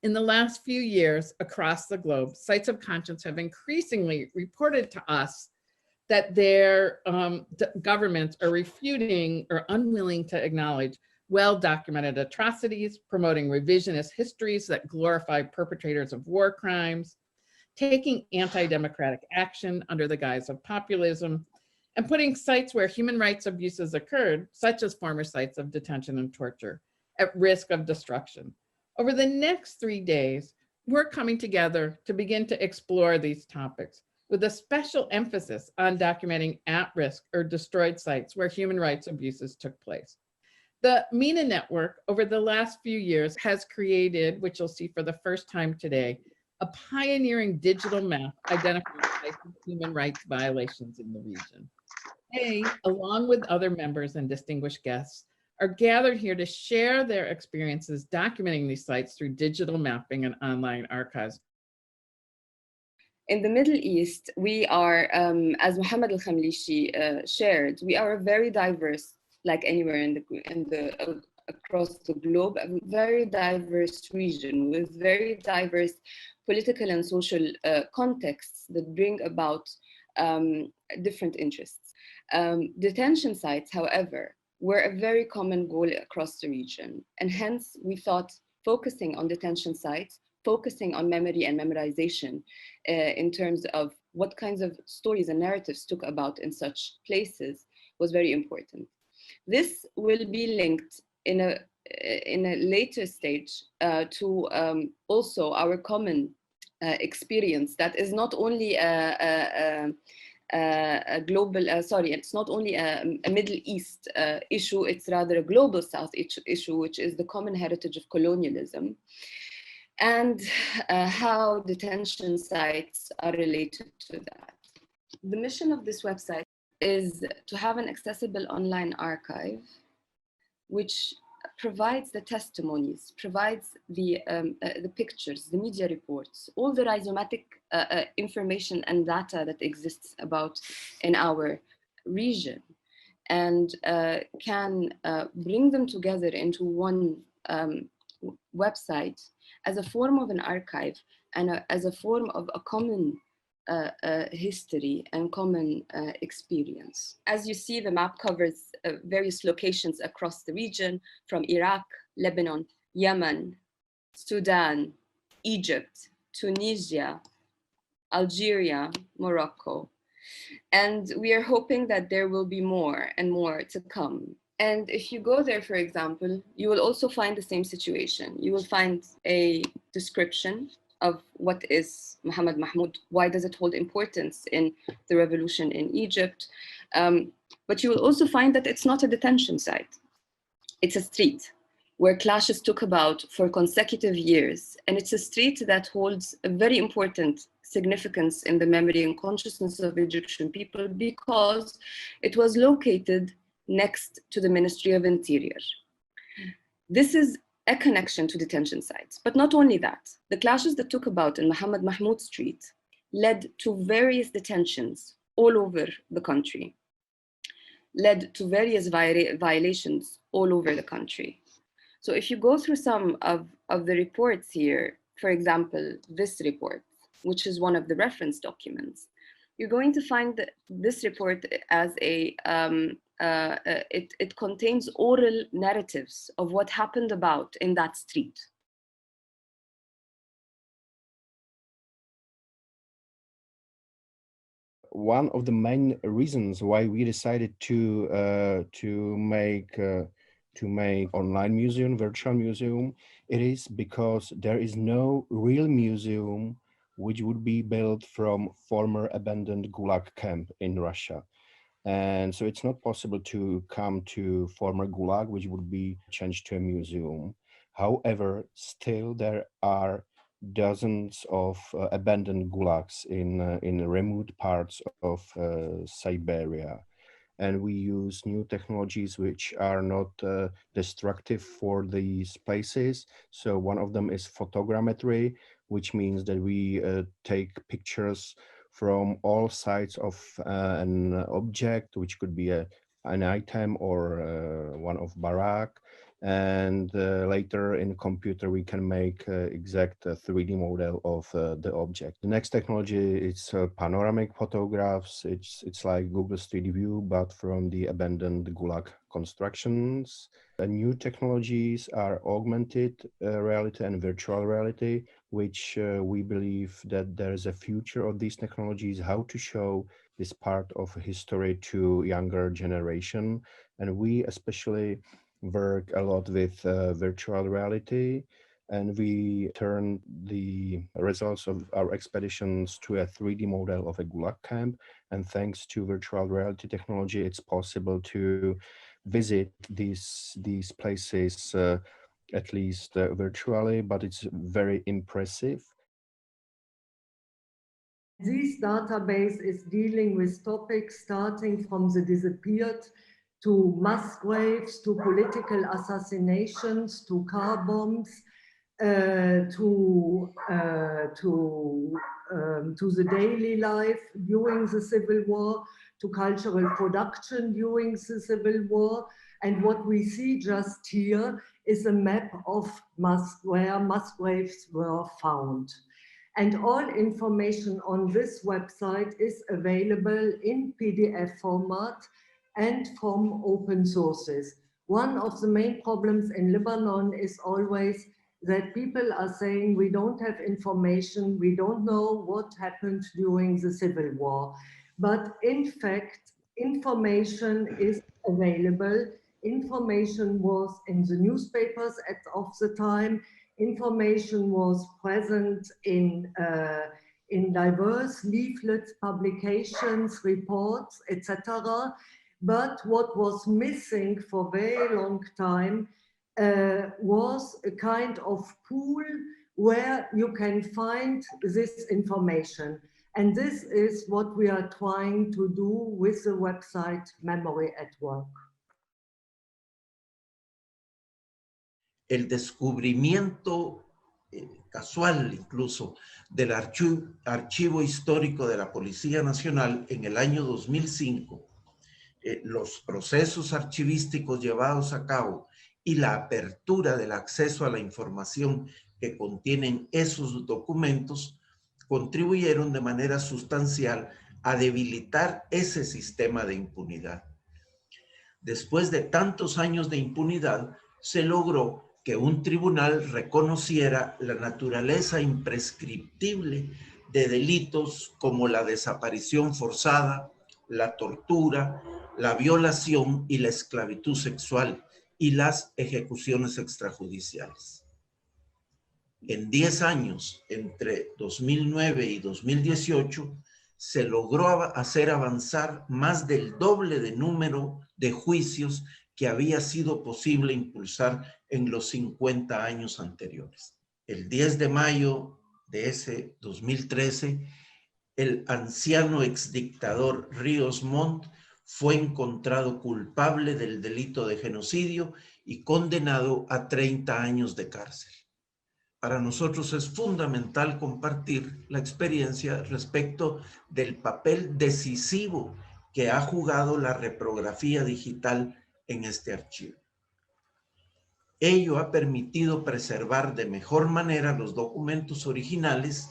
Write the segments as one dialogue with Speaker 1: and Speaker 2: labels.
Speaker 1: In the last few years across the globe, sites of conscience have increasingly reported to us that their governments are refuting or unwilling to acknowledge well-documented atrocities, promoting revisionist histories that glorify perpetrators of war crimes, taking anti-democratic action under the guise of populism, and putting sites where human rights abuses occurred, such as former sites of detention and torture, at risk of destruction. Over the next 3 days, we're coming together to begin to explore these topics with a special emphasis on documenting at-risk or destroyed sites where human rights abuses took place. The MENA network over the last few years has created, which you'll see for the first time today, a pioneering digital map identifying sites of human rights violations in the region. They, along with other members and distinguished guests, are gathered here to share their experiences documenting these sites through digital mapping and online archives.
Speaker 2: In the Middle East, we are, as Mohammed Al-Khamlishi shared, we are very diverse, like anywhere across the globe, a very diverse region with very diverse political and social contexts that bring about different interests. Detention sites, however, were a very common goal across the region. And hence, we thought focusing on detention sites, focusing on memory and memorization in terms of what kinds of stories and narratives took about in such places was very important. This will be linked in a later stage to also our common experience that is not only a global, it's not only a Middle East issue, it's rather a global South issue, which is the common heritage of colonialism, and how detention sites are related to that. The mission of this website is to have an accessible online archive, which provides the testimonies, provides the pictures, the media reports, all the rhizomatic information and data that exists about in our region, and can bring them together into one website as a form of an archive and as a form of a common history and common experience. As you see, the map covers various locations across the region, from Iraq, Lebanon, Yemen, Sudan, Egypt, Tunisia, Algeria, Morocco. And we are hoping that there will be more and more to come. And if you go there, for example, you will also find the same situation. You will find a description of what is Muhammad Mahmoud, why does it hold importance in the revolution in Egypt. But you will also find that it's not a detention site. It's a street where clashes took about for consecutive years. And it's a street that holds a very important significance in the memory and consciousness of Egyptian people because it was located next to the Ministry of Interior. This is a connection to detention sites. But not only that, the clashes that took about in Muhammad Mahmoud Street led to various detentions all over the country, led to various violations all over the country. So if you go through some of the reports here, for example, this report, which is one of the reference documents, you're going to find this report as it contains oral narratives of what happened about in that street.
Speaker 3: One of the main reasons why we decided to make online museum, virtual museum, it is because there is no real museum which would be built from former abandoned Gulag camp in Russia. And so it's not possible to come to former Gulag, which would be changed to a museum. However, still there are dozens of abandoned gulags in remote parts of Siberia. And we use new technologies which are not destructive for these places. So one of them is photogrammetry, which means that we take pictures from all sides of an object, which could be an item or one of barrack. and later in computer we can make exact 3D model of the object. The next technology is panoramic photographs. It's like Google Street View, but from the abandoned Gulag constructions. New technologies are augmented reality and virtual reality, which we believe that there is a future of these technologies, how to show this part of history to younger generation. And we especially work a lot with virtual reality, and we turn the results of our expeditions to a 3D model of a Gulag camp. And thanks to virtual reality technology, it's possible to visit these places at least virtually, but it's very impressive.
Speaker 4: This database is dealing with topics starting from the disappeared to mass graves, to political assassinations, to car bombs, to the daily life during the Civil War, to cultural production during the Civil War. And what we see just here is a map of where mass graves were found. And all information on this website is available in PDF format and from open sources. One of the main problems in Lebanon is always that people are saying we don't have information, we don't know what happened during the Civil War. But in fact, information is available. Information was in the newspapers of the time. Information was present in diverse leaflets, publications, reports, etc. But what was missing for a very long time was a kind of pool where you can find this information. And this is what we are trying to do with the website Memory at Work.
Speaker 5: El descubrimiento casual incluso del archivo histórico de la Policía Nacional en el año 2005, los procesos archivísticos llevados a cabo y la apertura del acceso a la información que contienen esos documentos contribuyeron de manera sustancial a debilitar ese sistema de impunidad. Después de tantos años de impunidad, se logró que un tribunal reconociera la naturaleza imprescriptible de delitos como la desaparición forzada, la tortura, la violación y la esclavitud sexual y las ejecuciones extrajudiciales. En 10 años, entre 2009 y 2018, se logró hacer avanzar más del doble de número de juicios que había sido posible impulsar en los 50 años anteriores. El 10 de mayo de ese 2013, el anciano exdictador Ríos Montt fue encontrado culpable del delito de genocidio y condenado a 30 años de cárcel. Para nosotros es fundamental compartir la experiencia respecto del papel decisivo que ha jugado la reprografía digital en este archivo. Ello ha permitido preservar de mejor manera los documentos originales,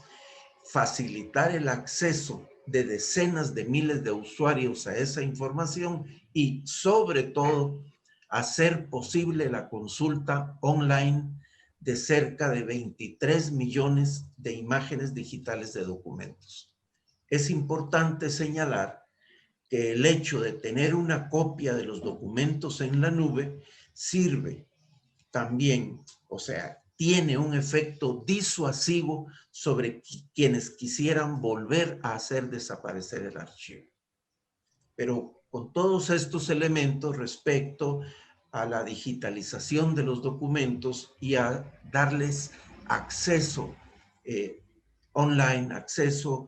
Speaker 5: facilitar el acceso de decenas de miles de usuarios a esa información y, sobre todo, hacer posible la consulta online de cerca de 23 millones de imágenes digitales de documentos. Es importante señalar que el hecho de tener una copia de los documentos en la nube sirve también, o sea, tiene un efecto disuasivo sobre quienes quisieran volver a hacer desaparecer el archivo. Pero con todos estos elementos respecto a la digitalización de los documentos y a darles acceso online, acceso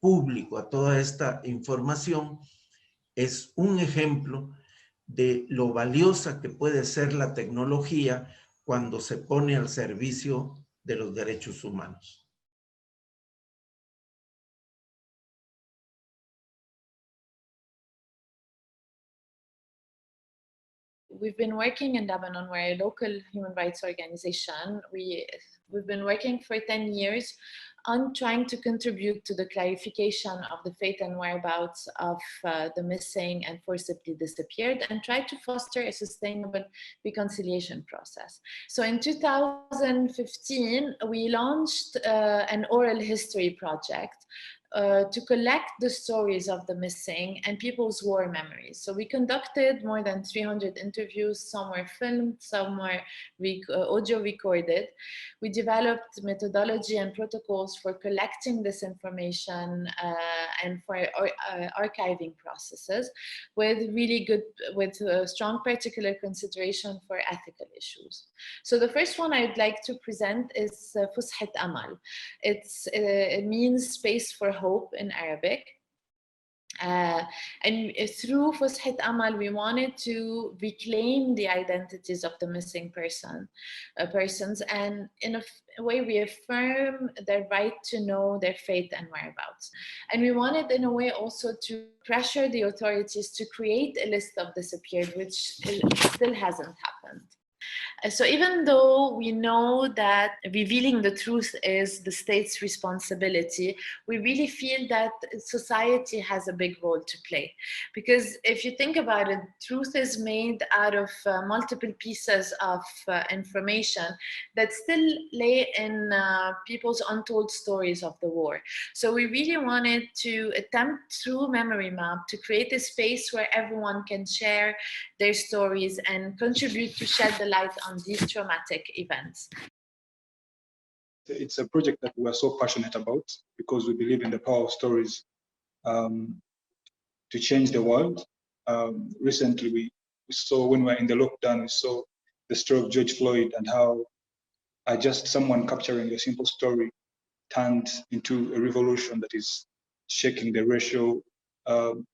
Speaker 5: público a toda esta información, es un ejemplo de lo valiosa que puede ser la tecnología cuando se pone al servicio de los derechos humanos.
Speaker 6: we've been working in Lebanon. We're a local human rights organization. We've been working for 10 years on trying to contribute to the clarification of the fate and whereabouts of the missing and forcibly disappeared, and try to foster a sustainable reconciliation process. So in 2015, we launched an oral history project to collect the stories of the missing and people's war memories. So we conducted more than 300 interviews. Some were filmed, some were audio recorded. We developed methodology and protocols for collecting this information and for archiving processes with strong particular consideration for ethical issues. So the first one I'd like to present is Fushat Amal. It means space for hope in Arabic. And through Fushat Amal, we wanted to reclaim the identities of the missing persons, and in a way reaffirm their right to know their fate and whereabouts. And we wanted in a way also to pressure the authorities to create a list of disappeared, which still hasn't happened. So even though we know that revealing the truth is the state's responsibility, we really feel that society has a big role to play. Because if you think about it, truth is made out of multiple pieces of information that still lay in people's untold stories of the war. So we really wanted to attempt through Memory Map to create a space where everyone can share their stories and contribute to shed the light on these traumatic events.
Speaker 7: It's a project that we are so passionate about because we believe in the power of stories to change the world. Recently, we saw when we were in the lockdown, we saw the story of George Floyd and how just someone capturing a simple story turned into a revolution that is shaking the racial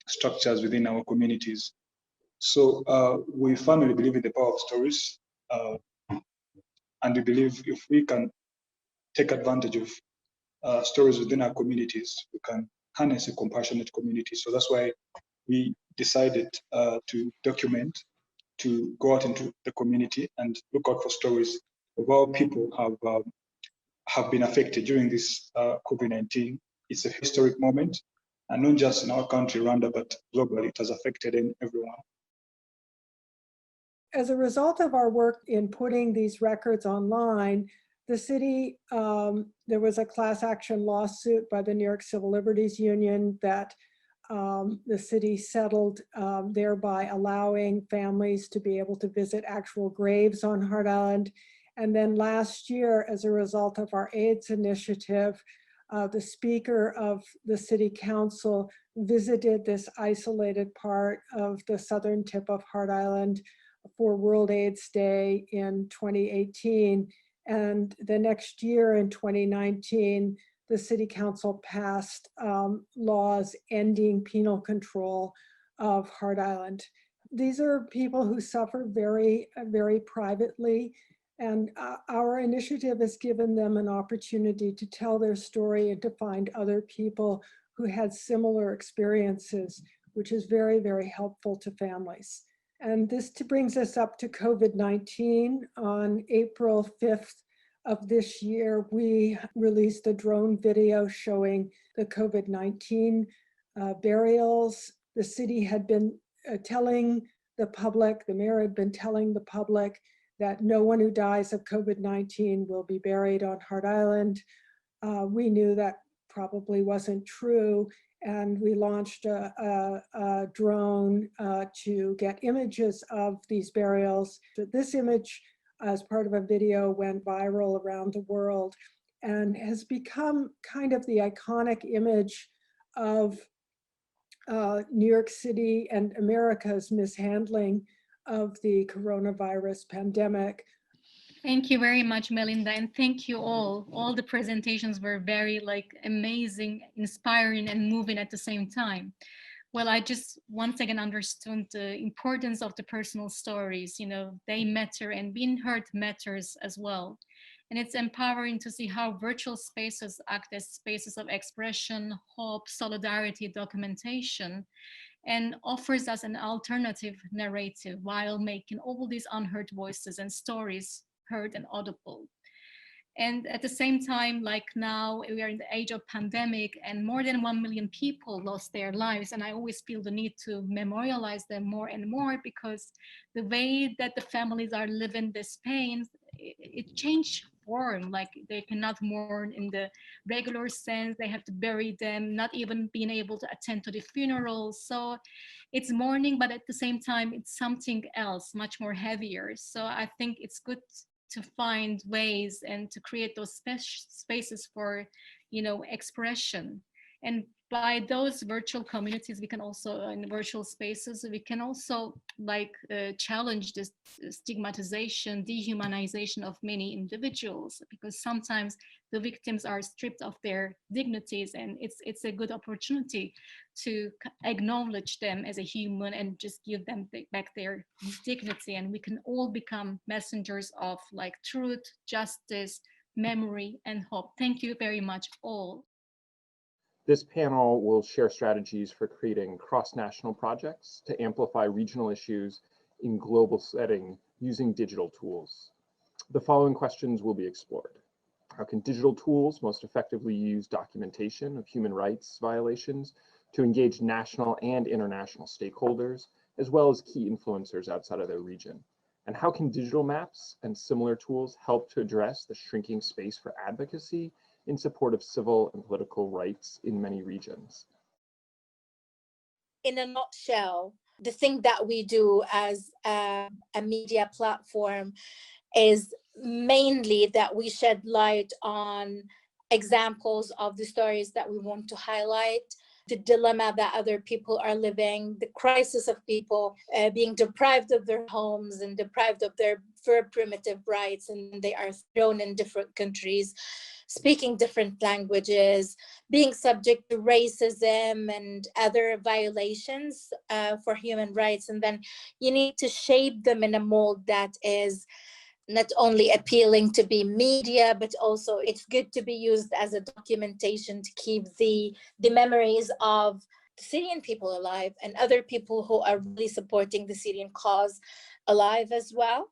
Speaker 7: structures within our communities. So we firmly believe in the power of stories. And we believe if we can take advantage of stories within our communities, we can harness a compassionate community. So that's why we decided to document, to go out into the community and look out for stories of how people have been affected during this COVID-19. It's a historic moment, and not just in our country, Rwanda, but globally, it has affected everyone.
Speaker 8: As a result of our work in putting these records online, the city, there was a class action lawsuit by the New York Civil Liberties Union that the city settled, thereby allowing families to be able to visit actual graves on Hart Island. And then last year, as a result of our AIDS initiative, the speaker of the city council visited this isolated part of the southern tip of Hart Island for World AIDS Day in 2018. And the next year in 2019, the city council passed laws ending penal control of Hart Island. These are people who suffer very, very privately, and our initiative has given them an opportunity to tell their story and to find other people who had similar experiences, which is very, very helpful to families. And this brings us up to COVID-19. On April 5th of this year, we released a drone video showing the COVID-19 burials. The city had been telling the public, the mayor had been telling the public that no one who dies of COVID-19 will be buried on Hart Island. We knew that probably wasn't true, and we launched a drone to get images of these burials. This image, as part of a video, went viral around the world and has become kind of the iconic image of New York City and America's mishandling of the coronavirus pandemic.
Speaker 9: Thank you very much, Melinda, and thank you all. All the presentations were very amazing, inspiring, and moving at the same time. Well, I just once again understood the importance of the personal stories. You know, they matter, and being heard matters as well. And it's empowering to see how virtual spaces act as spaces of expression, hope, solidarity, documentation, and offers us an alternative narrative while making all these unheard voices and stories heard and audible. And at the same time, like now, we are in the age of pandemic and more than 1 million people lost their lives. And I always feel the need to memorialize them more and more, because the way that the families are living this pain, it changed form. Like they cannot mourn in the regular sense. They have to bury them, not even being able to attend to the funeral. So it's mourning, but at the same time, it's something else, much more heavier. So I think it's good to find ways and to create those spaces for, expression. And by those virtual communities, we can also, in virtual spaces, we can also challenge this stigmatization, dehumanization of many individuals, because sometimes the victims are stripped of their dignities, and it's a good opportunity to acknowledge them as a human and just give them back their dignity. And we can all become messengers of truth, justice, memory, and hope. Thank you very much, all.
Speaker 10: This panel will share strategies for creating cross-national projects to amplify regional issues in global setting using digital tools. The following questions will be explored. How can digital tools most effectively use documentation of human rights violations to engage national and international stakeholders, as well as key influencers outside of their region? And how can digital maps and similar tools help to address the shrinking space for advocacy in support of civil and political rights in many regions?
Speaker 11: In a nutshell, the thing that we do as a media platform is mainly that we shed light on examples of the stories that we want to highlight, the dilemma that other people are living, the crisis of people being deprived of their homes and deprived of their very primitive rights, and they are thrown in different countries, speaking different languages, being subject to racism and other violations for human rights. And then you need to shape them in a mold that is not only appealing to be media, but also it's good to be used as a documentation to keep the memories of the Syrian people alive and other people who are really supporting the Syrian cause alive as well.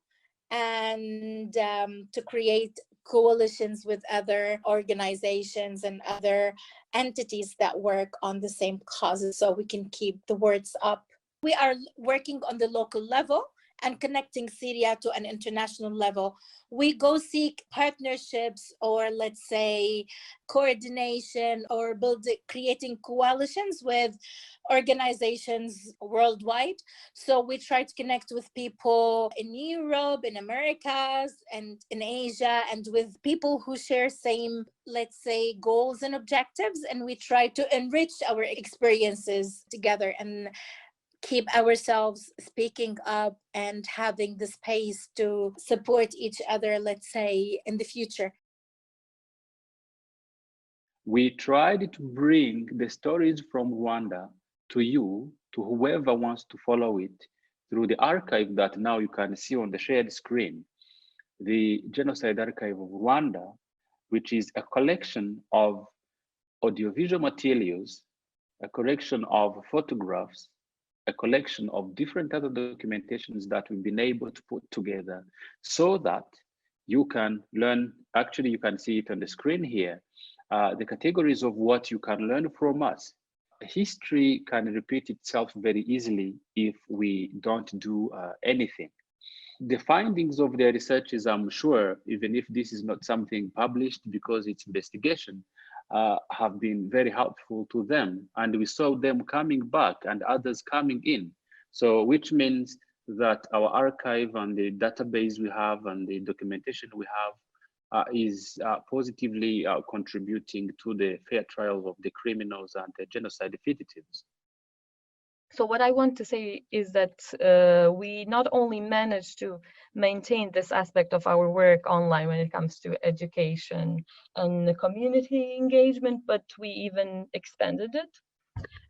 Speaker 11: And to create coalitions with other organizations and other entities that work on the same causes so we can keep the words up. We are working on the local level and connecting Syria to an international level. We go seek partnerships, or let's say coordination, or creating coalitions with organizations worldwide. So we try to connect with people in Europe, in Americas, and in Asia, and with people who share same, let's say, goals and objectives. And we try to enrich our experiences together and keep ourselves speaking up and having the space to support each other, let's say, in the future.
Speaker 12: We tried to bring the stories from Rwanda to you, to whoever wants to follow it, through the archive that now you can see on the shared screen. The Genocide Archive of Rwanda, which is a collection of audiovisual materials, a collection of photographs, a collection of different other documentations that we've been able to put together so that you can learn. Actually, you can see it on the screen here, the categories of what you can learn from us. History can repeat itself very easily if we don't do anything. The findings of their researches, I'm sure, even if this is not something published because it's investigation, have been very helpful to them. And we saw them coming back and others coming in. So which means that our archive and the database we have and the documentation we have is positively contributing to the fair trial of the criminals and the genocide fugitives.
Speaker 13: So what I want to say is that we not only managed to maintain this aspect of our work online when it comes to education and community engagement, but we even expanded it.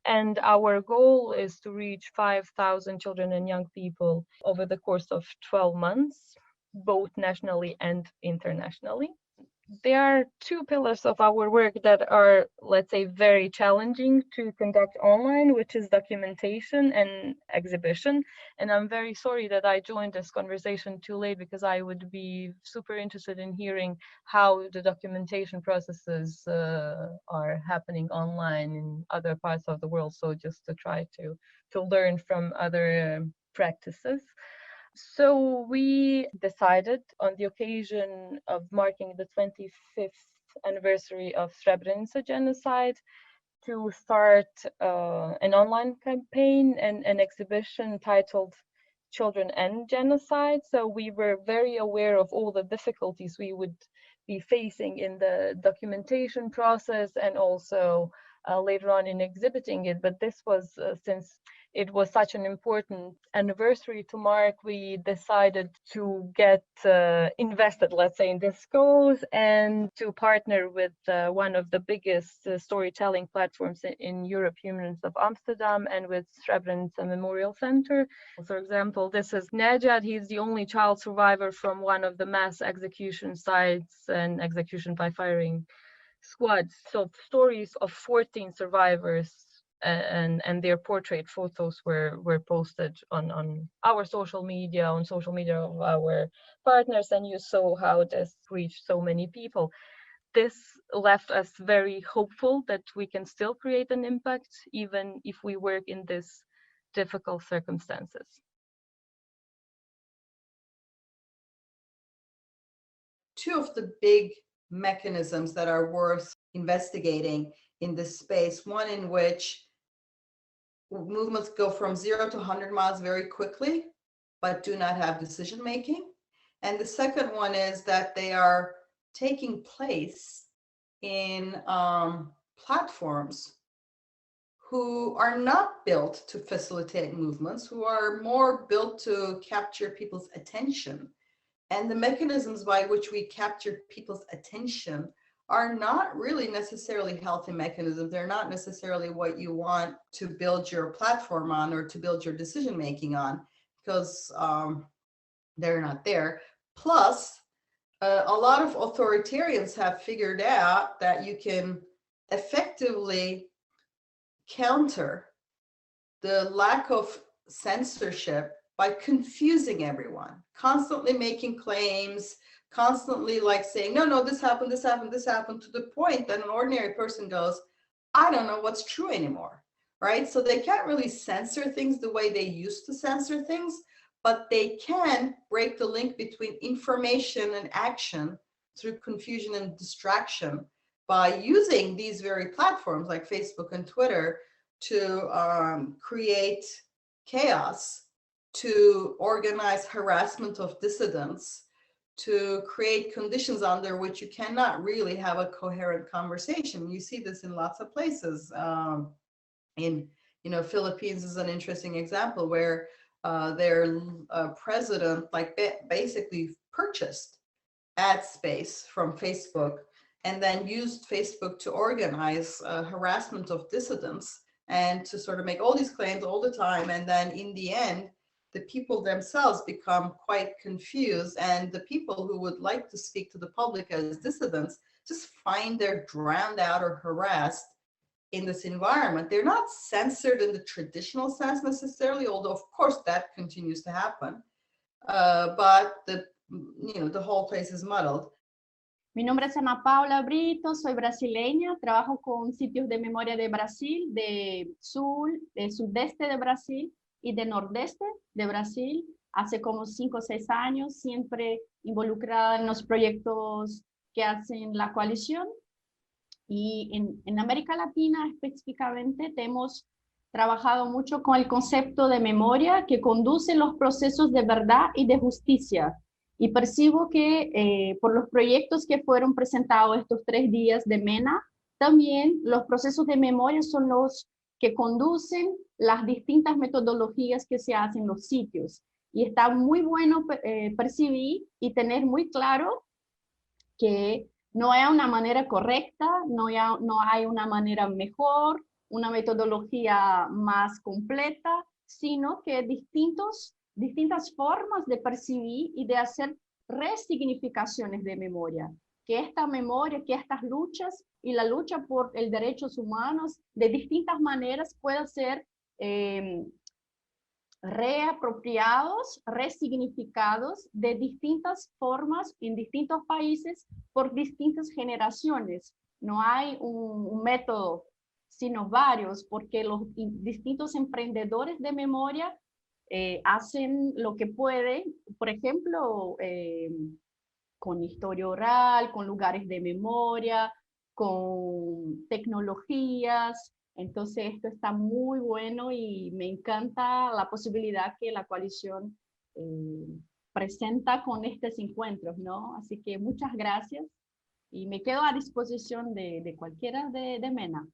Speaker 13: And our goal is to reach 5,000 children and young people over the course of 12 months. both nationally and internationally. There are two pillars of our work that are, let's say, very challenging to conduct online, which is documentation and exhibition. And I'm very sorry that I joined this conversation too late, because I would be super interested in hearing how the documentation processes are happening online in other parts of the world. So just to try to learn from other practices. So we decided, on the occasion of marking the 25th anniversary of Srebrenica genocide, to start an online campaign and an exhibition titled Children and Genocide. So we were very aware of all the difficulties we would be facing in the documentation process, and also later on in exhibiting it. But this was, since it was such an important anniversary to mark, we decided to get invested, let's say, in this cause, and to partner with one of the biggest storytelling platforms in Europe, Humans of Amsterdam, and with Srebrenica Memorial Center. For example, this is Nejad. He's the only child survivor from one of the mass execution sites and execution by firing squads. So stories of 14 survivors and their portrait photos were posted on our social media, on social media of our partners, and you saw how this reached so many people. This left us very hopeful that we can still create an impact, even if we work in these difficult circumstances.
Speaker 14: Two of the big mechanisms that are worth investigating in this space, one in which movements go from 0 to 100 miles very quickly, but do not have decision making. And the second one is that they are taking place in platforms who are not built to facilitate movements, who are more built to capture people's attention. And the mechanisms by which we capture people's attention are not really necessarily healthy mechanisms. They're not necessarily what you want to build your platform on or to build your decision making on, because they're not there. Plus, a lot of authoritarians have figured out that you can effectively counter the lack of censorship by confusing everyone, constantly making claims, constantly like saying, no, this happened, this happened, this happened, to the point that an ordinary person goes, I don't know what's true anymore, right? So they can't really censor things the way they used to censor things, but they can break the link between information and action through confusion and distraction by using these very platforms like Facebook and Twitter to create chaos, to organize harassment of dissidents, to create conditions under which you cannot really have a coherent conversation. You see this in lots of places. In Philippines is an interesting example where their president basically purchased ad space from Facebook and then used Facebook to organize harassment of dissidents and to sort of make all these claims all the time. And then in the end, the people themselves become quite confused, and the people who would like to speak to the public as dissidents just find they're drowned out or harassed in this environment. They're not censored in the traditional sense necessarily, although of course that continues to happen, but the whole place is muddled.
Speaker 15: Mi nombre es Ana Paula Brito, soy brasileña, trabajo con sitios de memoria de Brasil, de sudeste de Brasil y de nordeste de Brasil, hace como 5 o 6 años, siempre involucrada en los proyectos que hacen la coalición. Y en América Latina específicamente hemos trabajado mucho con el concepto de memoria que conduce los procesos de verdad y de justicia. Y percibo que por los proyectos que fueron presentados estos 3 días de MENA, también los procesos de memoria son los que conducen las distintas metodologías que se hacen en los sitios. Y está muy bueno percibir y tener muy claro que no hay una manera correcta, no hay una manera mejor, una metodología más completa, sino que distintas formas de percibir y de hacer resignificaciones de memoria, que esta memoria, que estas luchas y la lucha por el derechos humanos de distintas maneras puedan ser reapropiados, resignificados de distintas formas en distintos países por distintas generaciones. No hay un método, sino varios, porque los distintos emprendedores de memoria hacen lo que pueden, por ejemplo, con historia oral, con lugares de memoria, con tecnologías. Entonces esto está muy bueno y me encanta la posibilidad que la coalición presenta con estos encuentros, ¿no? Así que muchas gracias y me quedo a disposición de cualquiera de MENA.